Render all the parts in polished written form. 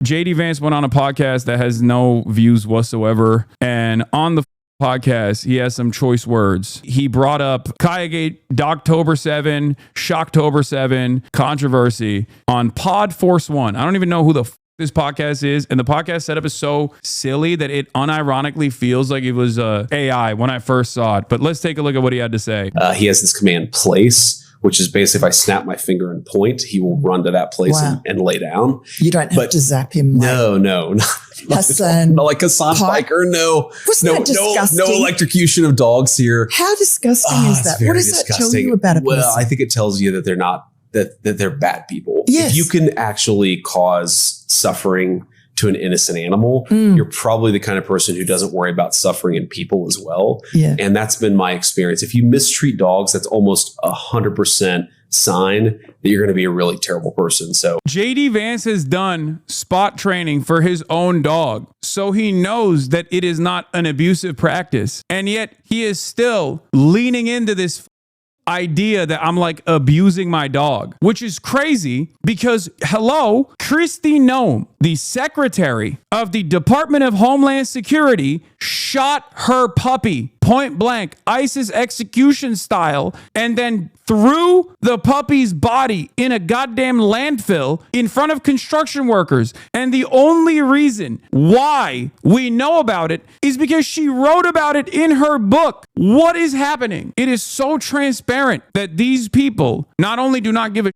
JD Vance went on a podcast that has no views whatsoever. And on the podcast, he has some choice words. He brought up Kayagate, Doctober 7, Shocktober 7, controversy on Pod Force One. I don't even know who the this podcast is, and the podcast setup is so silly that it unironically feels like it was AI when I first saw it. But let's take a look at what he had to say. He has this command place, which is basically if I snap my finger and point, he will run to that place and lay down. You don't have to zap him. No. Hasan, not like Hasan Biker. No, electrocution of dogs here. How disgusting is that? What does that tell you about a person? Well, I think it tells you that they're not that they're bad people. Yes. If you can actually cause suffering to an innocent animal, you're probably the kind of person who doesn't worry about suffering in people as well. Yeah. And that's been my experience. If you mistreat dogs, that's almost 100% sign that you're going to be a really terrible person. So JD Vance has done spot training for his own dog, so he knows that it is not an abusive practice. And yet he is still leaning into this idea that I'm like abusing my dog, which is crazy because, hello, Kristi Noem, the secretary of the Department of Homeland Security, shot her puppy point blank, ISIS execution style, and then threw the puppy's body in a goddamn landfill in front of construction workers. And the only reason why we know about it is because she wrote about it in her book. What is happening? It is so transparent that these people not only do not give a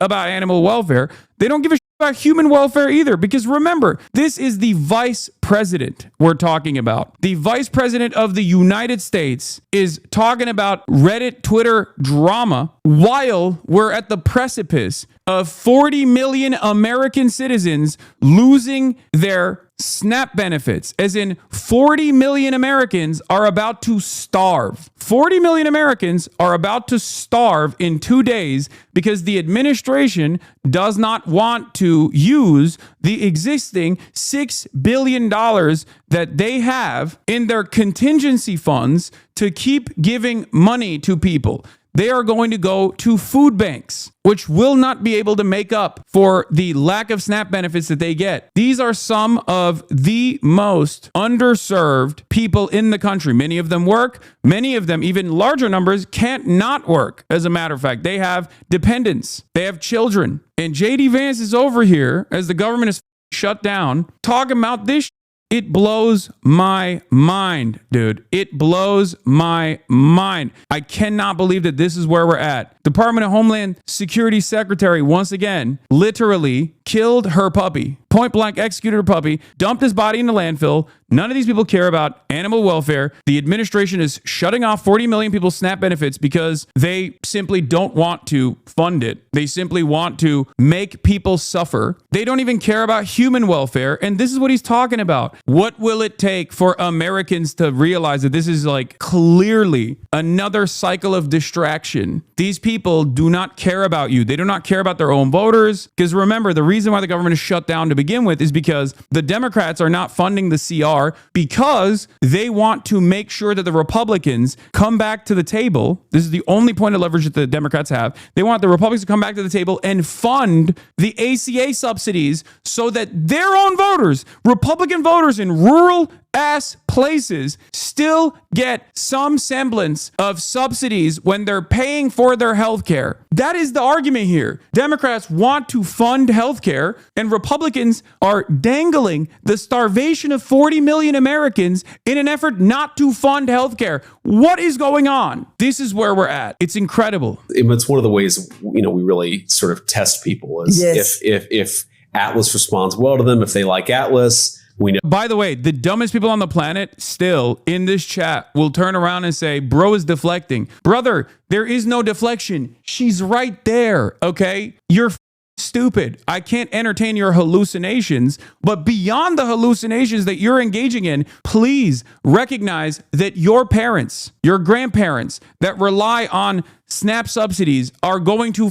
about animal welfare, they don't give a about human welfare either. Because remember, this is the vice president we're talking about. The vice president of the United States is talking about Reddit, Twitter drama while we're at the precipice of 40 million American citizens losing their SNAP benefits, as in 40 million Americans are about to starve. 40 million Americans are about to starve in 2 days because the administration does not want to use the existing $6 billion that they have in their contingency funds to keep giving money to people. They are going to go to food banks, which will not be able to make up for the lack of SNAP benefits that they get. These are some of the most underserved people in the country. Many of them work. Many of them, even larger numbers, can't not work. As a matter of fact, they have dependents. They have children. And JD Vance is over here, as the government is shut down, talking about this. It blows my mind, dude. It blows my mind. I cannot believe that this is where we're at. Department of Homeland Security Secretary, once again, literally killed her puppy. Point blank executed her puppy, dumped his body in the landfill. None of these people care about animal welfare. The administration is shutting off 40 million people's SNAP benefits because they simply don't want to fund it. They simply want to make people suffer. They don't even care about human welfare. And this is what he's talking about. What will it take for Americans to realize that this is like clearly another cycle of distraction? These people do not care about you. They do not care about their own voters. Because remember, the reason why the government is shut down to begin with is because the Democrats are not funding the CR because they want to make sure that the Republicans come back to the table. This is the only point of leverage that the Democrats have. They want the Republicans to come back to the table and fund the ACA subsidies so that their own voters, Republican voters in rural ass places, still get some semblance of subsidies when they're paying for their health care. That is the argument here. Democrats want to fund health care, and Republicans are dangling the starvation of 40 million Americans in an effort not to fund health care. What is going on? This is where we're at. It's incredible. It's one of the ways, we really sort of test people is if Atlas responds well to them, if they like Atlas. We know. By the way, the dumbest people on the planet still in this chat will turn around and say, bro is deflecting. Brother, there is no deflection. She's right there. Okay. You're stupid. I can't entertain your hallucinations, but beyond the hallucinations that you're engaging in, please recognize that your parents, your grandparents that rely on SNAP subsidies are going to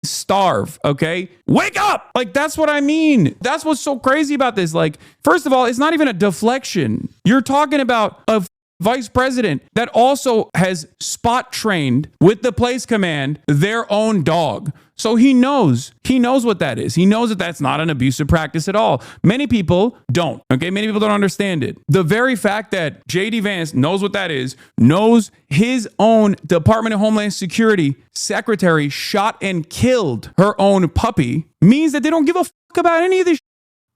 starve. Okay, wake up. Like, that's what I mean. That's what's so crazy about this. Like, first of all, it's not even a deflection. You're talking about a vice president that also has spot trained with the place command their own dog. So he knows what that is. He knows that that's not an abusive practice at all. Many people don't, okay? Many people don't understand it. The very fact that JD Vance knows what that is, knows his own Department of Homeland Security secretary shot and killed her own puppy means that they don't give a fuck about any of this.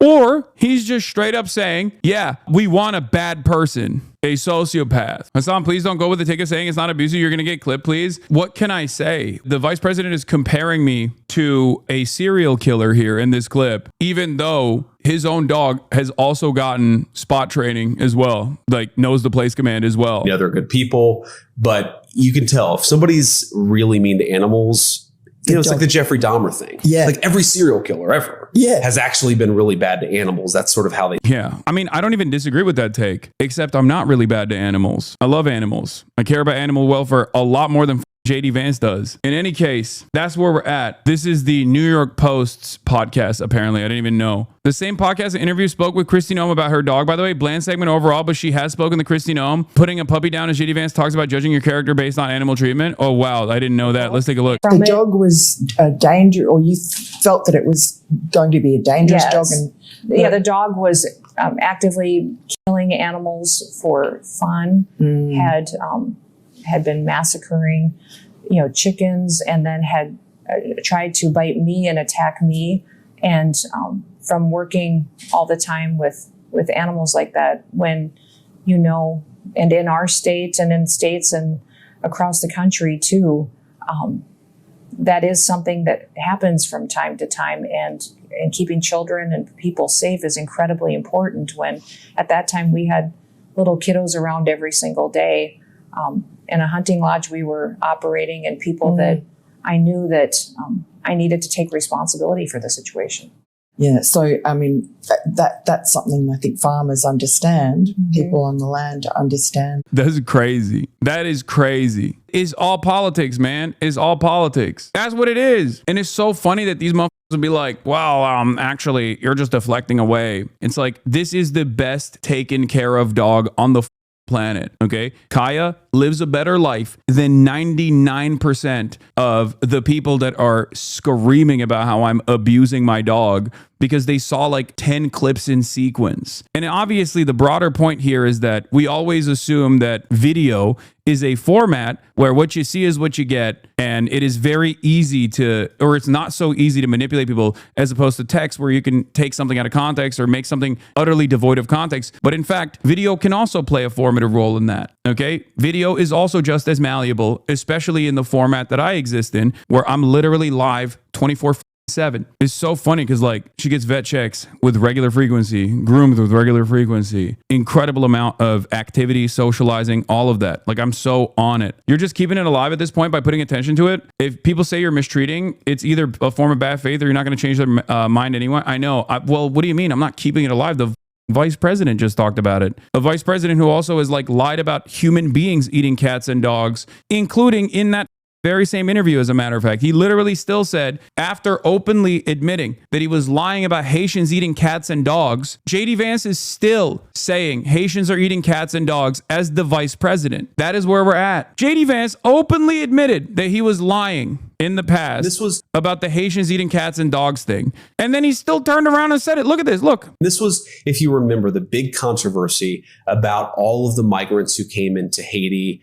Or he's just straight up saying, yeah, we want a bad person, a sociopath. Hasan, please don't go with the ticket saying it's not abusive. You're going to get clipped, please. What can I say? The vice president is comparing me to a serial killer here in this clip, even though his own dog has also gotten spot training as well, like knows the place command as well. Yeah, they're good people, but you can tell if somebody's really mean to animals. It's like the Jeffrey Dahmer thing. Yeah. Like every serial killer ever has actually been really bad to animals. That's sort of how they... Yeah. I mean, I don't even disagree with that take, except I'm not really bad to animals. I love animals. I care about animal welfare a lot more than JD Vance does. In any case, that's where we're at. This is the New York Post's podcast, apparently. I didn't even know. The same podcast interview spoke with Kristi Noem about her dog, by the way. Bland segment overall, but she has spoken to Kristi Noem. Putting a puppy down as JD Vance talks about judging your character based on animal treatment. Oh, wow. I didn't know that. Let's take a look. The dog was a danger, or you felt that it was going to be a dangerous dog? Yeah, the dog was actively killing animals for fun, had been massacring, chickens, and then had tried to bite me and attack me. And from working all the time with animals like that, when and in our state and in states and across the country too, that is something that happens from time to time. And keeping children and people safe is incredibly important. When at that time we had little kiddos around every single day. In a hunting lodge we were operating, and people that I knew that I needed to take responsibility for the situation. Yeah, so I mean that's something I think farmers understand. People on the land understand. That's crazy. That is crazy. It's all politics, man. It's all politics. That's what it is. And it's so funny that these motherfuckers will be like, well, actually, you're just deflecting away. It's like, this is the best taken care of dog on the planet. Okay. Kaya lives a better life than 99% of the people that are screaming about how I'm abusing my dog because they saw like 10 clips in sequence. And obviously the broader point here is that we always assume that video is a format where what you see is what you get, and it is very easy to, or it's not so easy to manipulate people as opposed to text where you can take something out of context or make something utterly devoid of context. But in fact, video can also play a formative role in that. Okay. Video is also just as malleable, especially in the format that I exist in, where I'm literally live 24/7. It's so funny because like she gets vet checks with regular frequency, groomed with regular frequency, incredible amount of activity, socializing, all of that. Like I'm so on it. You're just keeping it alive at this point by putting attention to it. If people say you're mistreating, it's either a form of bad faith or you're not going to change their mind anyway. I know. Well, what do you mean? I'm not keeping it alive. The vice president just talked about it. A vice president who also has like lied about human beings eating cats and dogs, including in that very same interview, as a matter of fact. He literally still said, after openly admitting that he was lying about Haitians eating cats and dogs, JD Vance is still saying Haitians are eating cats and dogs as the vice president. That is where we're at. JD Vance openly admitted that he was lying in the past about the Haitians eating cats and dogs thing. And then he still turned around and said it. Look at this. Look. This was, if you remember, the big controversy about all of the migrants who came into Haiti.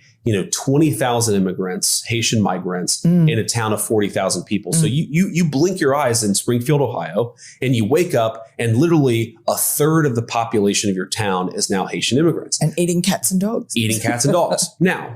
20,000 immigrants, Haitian migrants, in a town of 40,000 people. So you blink your eyes in Springfield, Ohio, and you wake up and literally a third of the population of your town is now Haitian immigrants. And eating cats and dogs. Eating cats and dogs. Now,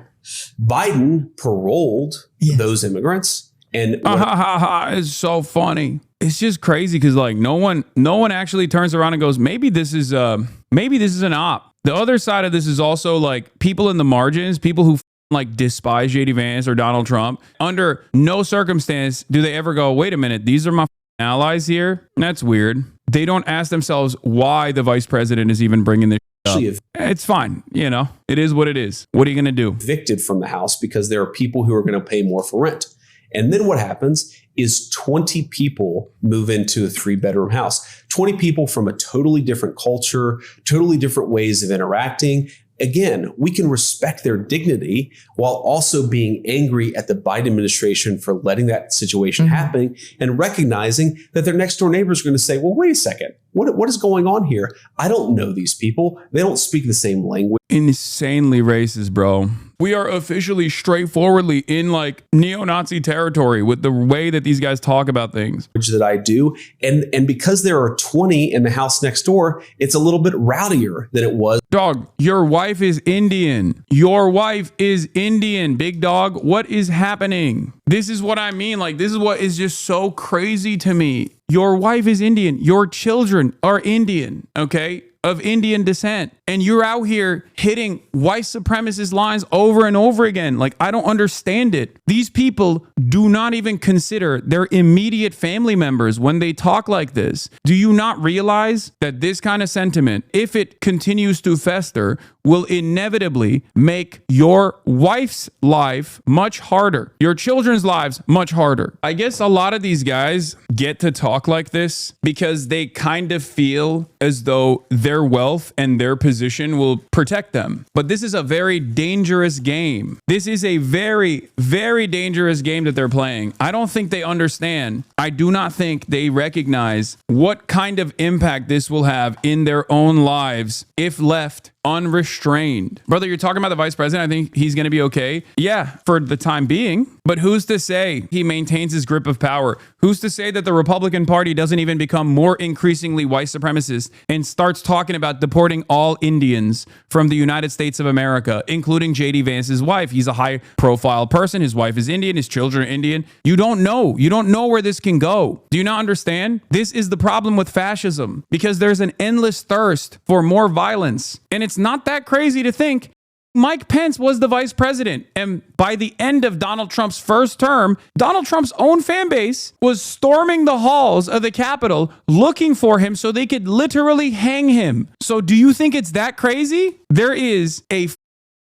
Biden paroled those immigrants. And it's so funny. It's just crazy because like no one actually turns around and goes, maybe this is an op. The other side of this is also like people in the margins, people who like despise JD Vance or Donald Trump. Under no circumstance do they ever go, wait a minute, these are my allies here. That's weird. They don't ask themselves why the vice president is even bringing this up. It's fine. It is what it is. What are you going to do? Evicted from the house because there are people who are going to pay more for rent. And then what happens is 20 people move into a 3-bedroom house. 20 people from a totally different culture, totally different ways of interacting. again, we can respect their dignity while also being angry at the Biden administration for letting that situation happen and recognizing that their next door neighbors are going to say, well, wait a second. What is going on here? I don't know these people. They don't speak the same language. Insanely racist, bro. We are officially straightforwardly in like neo-Nazi territory with the way that these guys talk about things. That I do. And because there are 20 in the house next door, it's a little bit rowdier than it was. Dog, your wife is Indian. Your wife is Indian, big dog. What is happening? This is what I mean. Like, this is what is just so crazy to me. Your wife is Indian. Your children are Indian, okay? Of Indian descent. And you're out here hitting white supremacist lines over and over again. Like, I don't understand it. These people do not even consider their immediate family members when they talk like this. Do you not realize that this kind of sentiment, if it continues to fester, will inevitably make your wife's life much harder, your children's lives much harder? I guess a lot of these guys get to talk like this because they kind of feel as though their wealth and their position will protect them. But this is a very dangerous game. This is a very, very dangerous game that they're playing. I don't think they understand. I do not think they recognize what kind of impact this will have in their own lives if left unrestrained. Brother, you're talking about the vice president. I think he's going to be okay. Yeah, for the time being. But who's to say he maintains his grip of power? Who's to say that the Republican Party doesn't even become more increasingly white supremacist and starts talking about deporting all Indians from the United States of America, including J.D. Vance's wife? He's a high profile person. His wife is Indian. His children are Indian. You don't know. You don't know where this can go. Do you not understand? This is the problem with fascism, because there's an endless thirst for more violence. And it's not that crazy to think Mike Pence was the vice president. And by the end of Donald Trump's first term, Donald Trump's own fan base was storming the halls of the Capitol looking for him so they could literally hang him. So do you think it's that crazy? There is a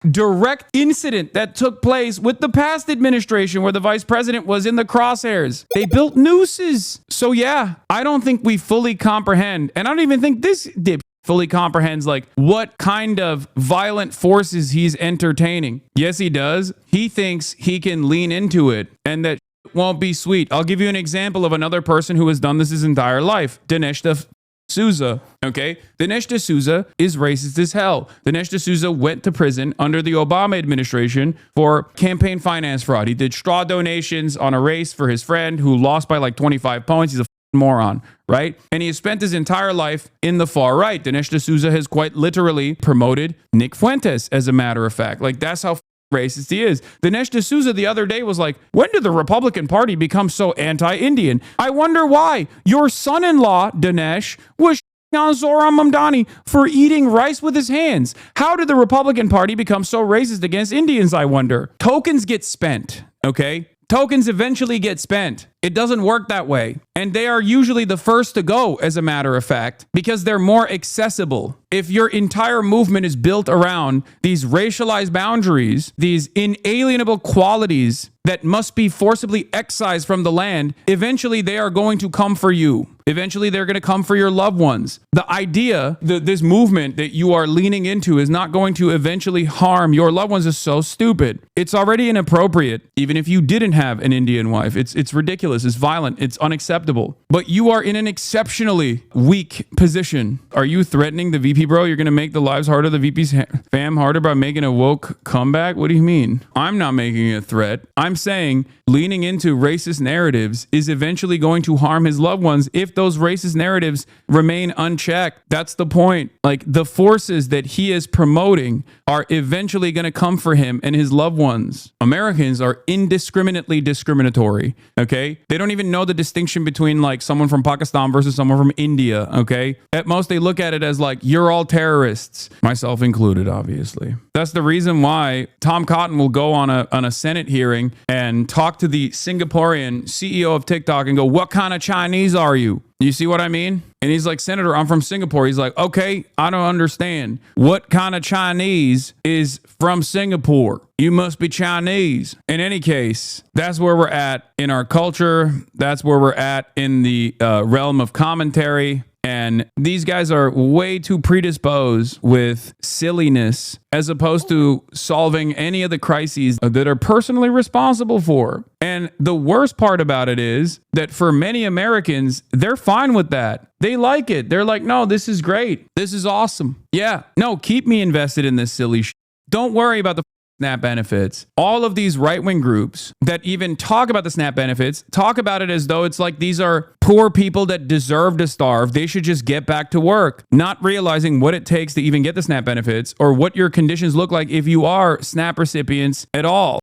direct incident that took place with the past administration where the vice president was in the crosshairs. They built nooses. So yeah, I don't think we fully comprehend. And I don't even think this dip fully comprehends like what kind of violent forces he's entertaining. Yes, he does. He thinks he can lean into it and that won't be sweet. I'll give you an example of another person who has done this his entire life. Dinesh D'Souza. Okay. Dinesh D'Souza is racist as hell. Dinesh D'Souza went to prison under the Obama administration for campaign finance fraud. He did straw donations on a race for his friend who lost by like 25 points. He's a moron, right? And he has spent his entire life in the far right. Dinesh D'Souza has quite literally promoted Nick Fuentes, as a matter of fact. Like, that's how racist he is. Dinesh D'Souza the other day was like, when did the Republican Party become so anti-Indian? I wonder why. Your son-in-law, Dinesh, was on Zohran Mamdani for eating rice with his hands. How did the Republican Party become so racist against Indians, I wonder? Tokens get spent, okay? Tokens eventually get spent. It doesn't work that way. And they are usually the first to go, as a matter of fact, because they're more accessible. If your entire movement is built around these racialized boundaries, these inalienable qualities that must be forcibly excised from the land, eventually they are going to come for you. Eventually they're going to come for your loved ones. The idea that this movement that you are leaning into is not going to eventually harm your loved ones is so stupid. It's already inappropriate, even if you didn't have an Indian wife. It's ridiculous. It's violent. It's unacceptable. But you are in an exceptionally weak position. Are you threatening the VP, bro? You're going to make the lives harder, the VP's fam harder by making a woke comeback? What do you mean? I'm not making a threat. I'm saying leaning into racist narratives is eventually going to harm his loved ones if those racist narratives remain unchecked. That's the point. Like, the forces that he is promoting are eventually going to come for him and his loved ones. Americans are indiscriminately discriminatory, okay? They don't even know the distinction between like someone from Pakistan versus someone from India, okay? At most, they look at it as like, you're all terrorists, myself included, obviously. That's the reason why Tom Cotton will go on a Senate hearing and talk to the Singaporean CEO of TikTok and go, what kind of Chinese are you? You see what I mean? And he's like, Senator, I'm from Singapore. He's like, okay, I don't understand. What kind of Chinese is from Singapore? You must be Chinese. In any case, that's where we're at in our culture. That's where we're at in the realm of commentary. And these guys are way too predisposed with silliness as opposed to solving any of the crises that are personally responsible for. And the worst part about it is that for many Americans, they're fine with that. They like it. They're like, no, this is great. This is awesome. Yeah, no, keep me invested in this silly shit. Don't worry about the SNAP benefits. All of these right-wing groups that even talk about the SNAP benefits talk about it as though it's like these are poor people that deserve to starve. They should just get back to work, not realizing what it takes to even get the SNAP benefits or what your conditions look like if you are SNAP recipients at all.